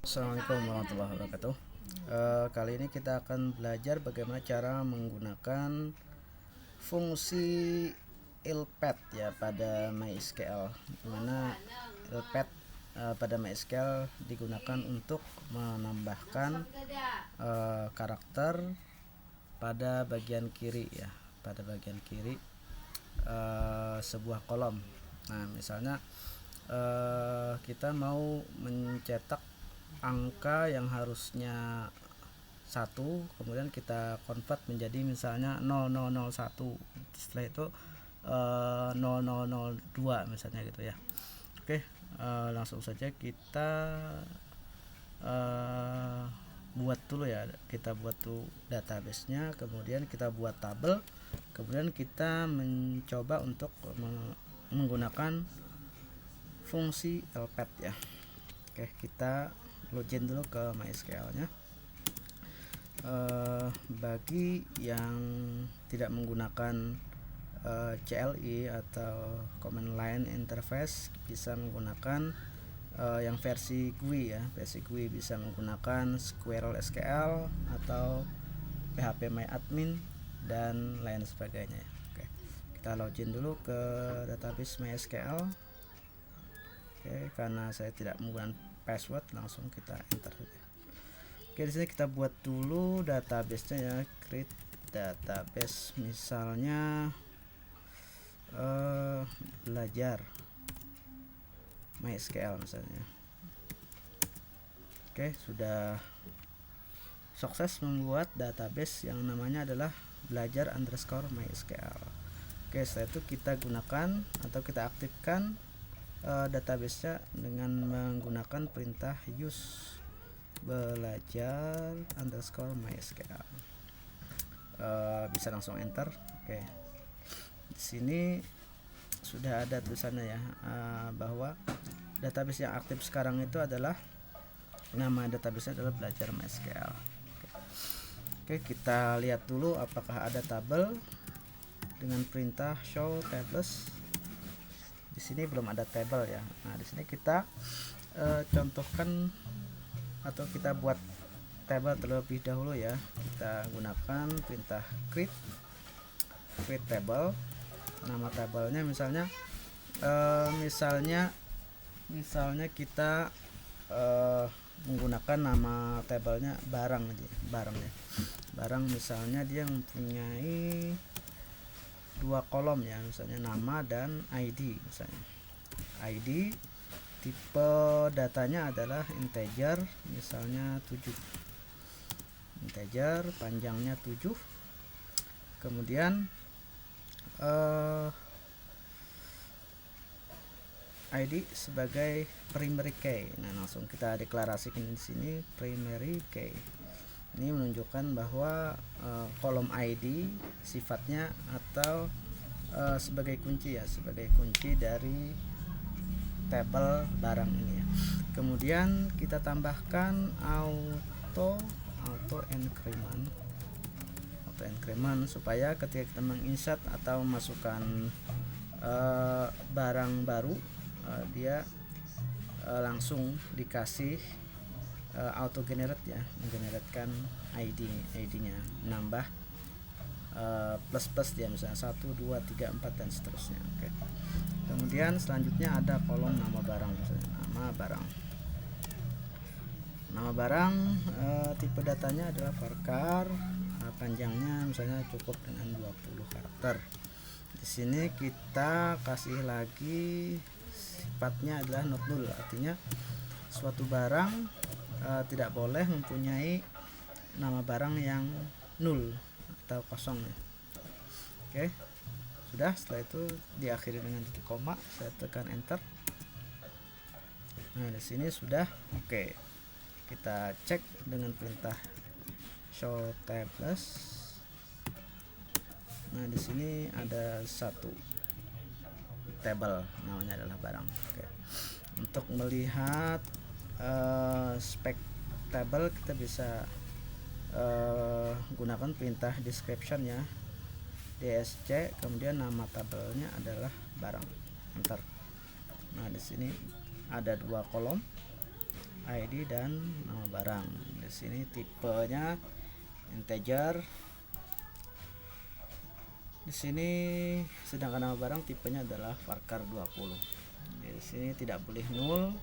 Assalamualaikum warahmatullahi wabarakatuh. Kali ini kita akan belajar bagaimana cara menggunakan fungsi LPAD ya pada MySQL. Dimana LPAD pada MySQL digunakan untuk menambahkan karakter pada bagian kiri ya, pada bagian kiri sebuah kolom. Nah, misalnya kita mau mencetak angka yang harusnya 1, kemudian kita convert menjadi misalnya 0001, setelah itu 0002 misalnya gitu ya. Oke, langsung saja kita buat dulu ya, kita buat tuh database-nya, kemudian kita buat tabel, kemudian kita mencoba untuk menggunakan fungsi LPAD ya. Oke, kita login dulu ke MySQL-nya. Bagi yang tidak menggunakan CLI atau Command Line Interface bisa menggunakan yang versi GUI ya. Versi GUI bisa menggunakan Squirrel SQL atau PHPMyAdmin dan lain sebagainya. Oke, kita login dulu ke database MySQL. Oke, karena saya tidak menggunakan password, langsung kita enter saja. Oke, di sini kita buat dulu database-nya ya, create database, misalnya belajar MySQL misalnya. Oke, sudah sukses membuat database yang namanya adalah belajar_MySQL. Oke, setelah itu kita gunakan atau kita aktifkan database-nya dengan menggunakan perintah use belajar_MySQL. Bisa langsung enter. Oke, di sini sudah ada tulisannya ya, bahwa database yang aktif sekarang itu adalah, nama database adalah belajar MySQL. Oke, kita lihat dulu apakah ada tabel dengan perintah show tables. Di sini belum ada tabel ya. Nah, di sini kita contohkan atau kita buat tabel terlebih dahulu ya. Kita gunakan perintah create table. Nama tabelnya misalnya misalnya kita menggunakan nama tabelnya barang aja, barang ya. Barang misalnya dia mempunyai 2 kolom ya, misalnya nama dan ID. Misalnya ID, tipe datanya adalah integer, misalnya 7, integer, panjangnya 7. Kemudian ID sebagai primary key. Nah, langsung kita deklarasikan di sini primary key. Ini menunjukkan bahwa kolom ID sifatnya atau sebagai kunci ya, sebagai kunci dari tabel barang ini ya. Kemudian kita tambahkan auto increment supaya ketika kita menginsert atau memasukkan barang baru, dia langsung dikasih auto generate ya, menggeneratkan ID-nya, menambah plus dia, misalnya 1, 2, 3, 4 dan seterusnya. Oke. Kemudian selanjutnya ada kolom nama barang, misalnya nama barang, tipe datanya adalah varchar, panjangnya misalnya cukup dengan 20 karakter. Di sini kita kasih lagi sifatnya adalah not null, artinya suatu barang tidak boleh mempunyai nama barang yang nul atau kosong ya. Oke, sudah. Setelah itu diakhiri dengan titik koma, saya tekan enter. Nah, di sini sudah oke. Kita cek dengan perintah show tables. Nah, di sini ada satu tabel, namanya adalah barang. Oke. Untuk melihat spek tabel, kita bisa gunakan perintah description ya, dsc, kemudian nama tabelnya adalah barang, enter. Nah, di sini ada 2 kolom, ID dan nama barang. Di sini tipenya integer. Di sini sedangkan nama barang tipenya adalah varchar 20. Di sini tidak boleh null.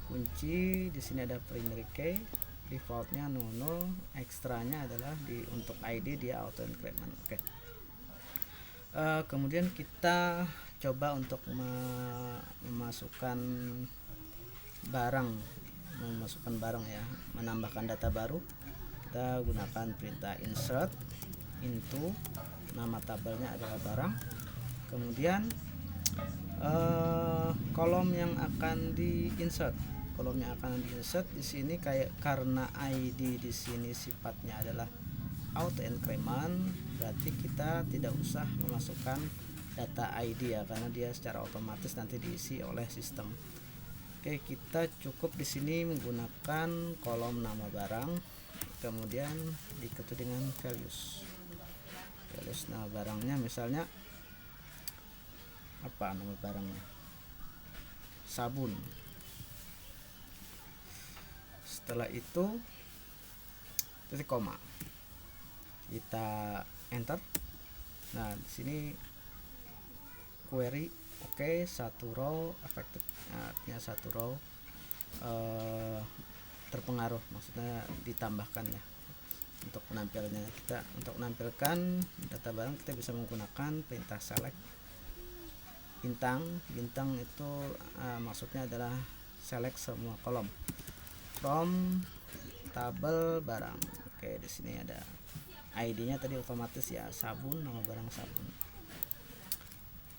Kunci di sini ada primary key, defaultnya 00, ekstranya adalah untuk ID dia auto increment. Oke. Kemudian kita coba untuk memasukkan barang ya, menambahkan data baru. Kita gunakan perintah insert into, nama tabelnya adalah barang, kemudian kolom yang akan diinsert di sini karena ID di sini sifatnya adalah auto increment, berarti kita tidak usah memasukkan data ID ya, karena dia secara otomatis nanti diisi oleh sistem. Oke, kita cukup di sini menggunakan kolom nama barang, kemudian diikuti dengan values nama barangnya, misalnya apa nama barangnya, sabun. Setelah itu titik koma, kita enter. Nah, di sini query oke, satu row affected, artinya satu row terpengaruh, maksudnya ditambahkan ya. Untuk menampilkannya, untuk menampilkan data barang kita bisa menggunakan perintah select bintang itu maksudnya adalah select semua kolom from tabel barang. Oke, di sini ada ID-nya tadi otomatis ya, sabun, nama barang sabun.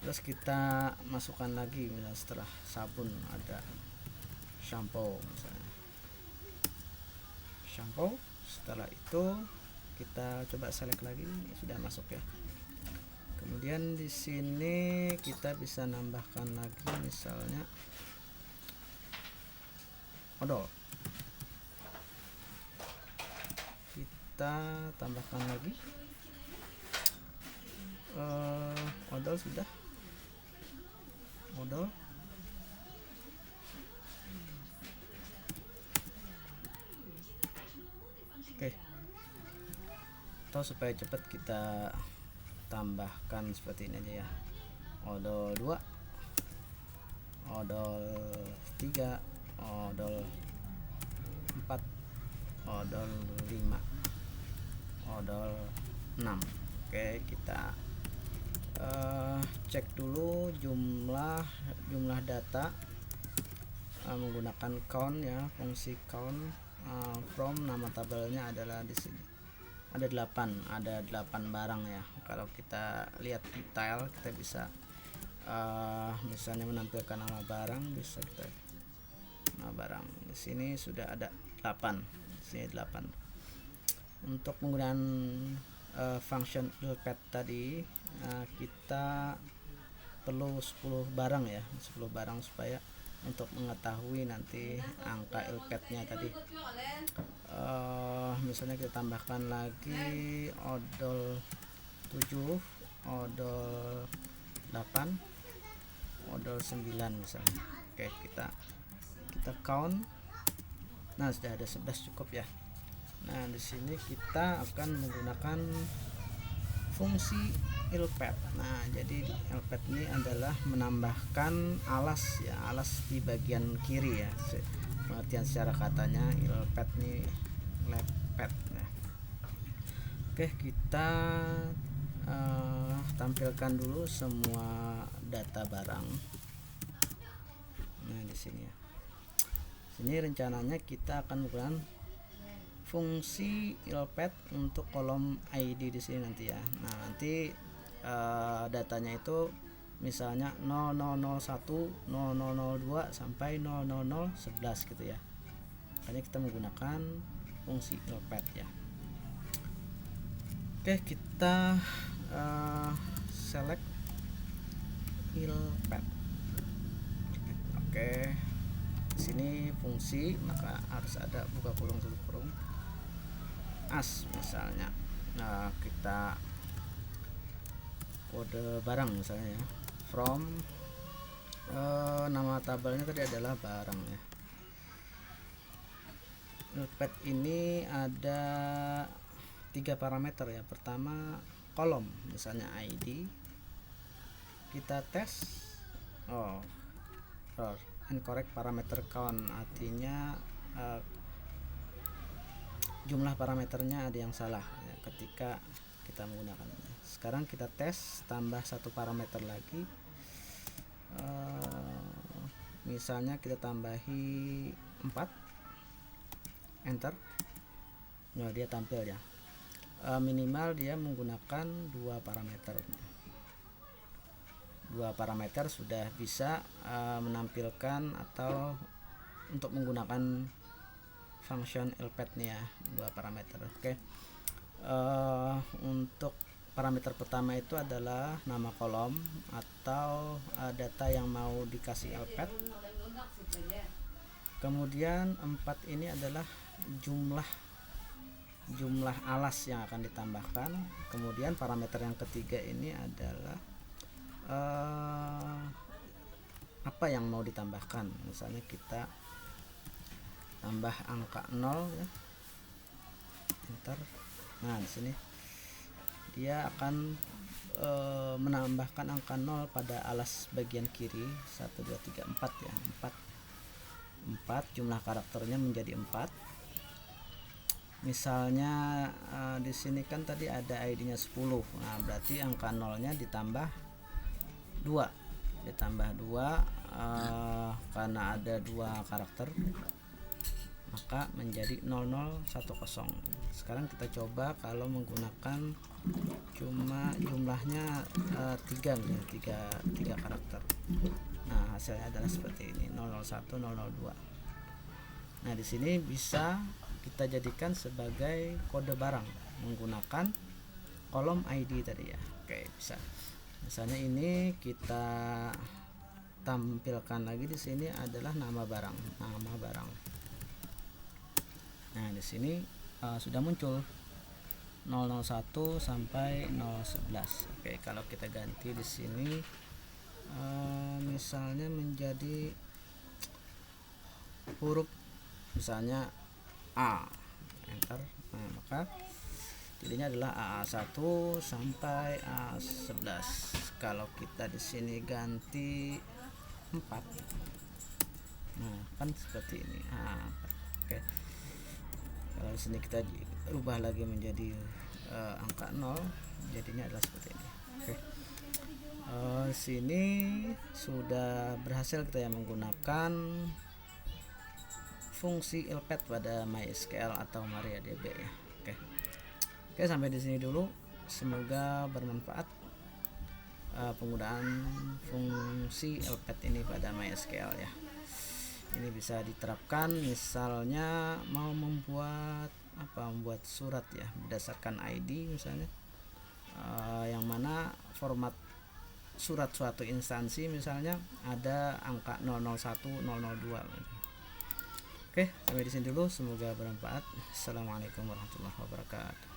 Terus kita masukkan lagi, misalnya setelah sabun ada shampoo misalnya, shampoo. Setelah itu kita coba select lagi, sudah masuk ya. Kemudian di sini kita bisa nambahkan lagi, misalnya odol. Kita tambahkan lagi odol, sudah odol. Oke, atau supaya cepat kita tambahkan seperti ini aja ya, odol 2, odol 3, odol 4, odol 5, odol 6. Oke, kita cek dulu jumlah data menggunakan count ya, fungsi count. From nama tabelnya adalah di sini ada 8 barang ya. Kalau kita lihat detail, kita bisa misalnya menampilkan nama barang, bisa kita nama barang di sini sudah ada 8, di sini 8. Untuk penggunaan function ilpad tadi, kita perlu 10 barang ya, 10 barang supaya untuk mengetahui nanti angka ilpad-nya tadi. Misalnya kita tambahkan lagi odol 7, odol 8, odol 9 misalnya. Oke, kita count. Nah, sudah ada 11, cukup ya. Nah, di sini kita akan menggunakan fungsi ilpad. Nah, jadi ilpad ini adalah menambahkan alas ya, alas di bagian kiri ya. Pengertian secara katanya ilpad ini lepad ya. Oke, kita tampilkan dulu semua data barang. Nah, di sini ya. Sini rencananya kita akan menggunakan fungsi ilpad untuk kolom ID di sini nanti ya. Nah, nanti datanya itu misalnya 0001, 0002 sampai 00011 gitu ya. Makanya kita menggunakan fungsi ilpad ya. Oke, kita select ilpad. Oke, di sini fungsi, maka harus ada buka kurung tutup kurung as misalnya. Nah, kita kode barang misalnya ya, from nama tabelnya tadi adalah barang ya. Notepad ini ada 3 parameter ya. Pertama kolom, misalnya ID. Kita tes. Error, incorrect parameter count, artinya jumlah parameternya ada yang salah ya, ketika kita menggunakannya. Sekarang kita tes tambah satu parameter lagi. Misalnya kita tambahi 4, enter. Nah, dia tampil ya. Minimal dia menggunakan 2 parameter. 2 parameter sudah bisa menampilkan atau untuk menggunakan function LPAD nih ya, 2 parameter. Oke. Untuk parameter pertama itu adalah nama kolom atau data yang mau dikasih LPAD. Kemudian 4 ini adalah jumlah alas yang akan ditambahkan. Kemudian parameter yang ketiga ini adalah apa yang mau ditambahkan. Misalnya kita tambah angka 0 ya, enter. Nah, di sini dia akan menambahkan angka 0 pada alas bagian kiri 1 2 3 4 ya. 4 jumlah karakternya menjadi 4. Misalnya di sini kan tadi ada ID-nya 10. Nah, berarti angka 0-nya ditambah 2. Karena ada 2 karakter, maka menjadi 0010. Sekarang kita coba kalau menggunakan cuma jumlahnya 3 karakter. Nah, hasilnya adalah seperti ini, 001 002. Nah, di sini bisa kita jadikan sebagai kode barang menggunakan kolom ID tadi ya. Oke, bisa. Misalnya ini kita tampilkan lagi, di sini adalah nama barang. Nah, di sini sudah muncul 001 sampai 011. Oke, kalau kita ganti di sini misalnya menjadi huruf misalnya A, enter. Nah, maka jadinya adalah AA1 sampai A11. Kalau kita di sini ganti 4, nah kan seperti ini. Oke. Kalau di sini kita ubah lagi menjadi angka 0, jadinya adalah seperti ini. Oke. Sini sudah berhasil kita yang menggunakan fungsi LPAD pada MySQL atau MariaDB ya. Oke, sampai di sini dulu. Semoga bermanfaat penggunaan fungsi LPAD ini pada MySQL ya. Ini bisa diterapkan misalnya mau membuat surat ya berdasarkan ID misalnya, yang mana format surat suatu instansi misalnya ada angka 001 002. Oke, sampai di sini dulu. Semoga bermanfaat. Assalamualaikum warahmatullahi wabarakatuh.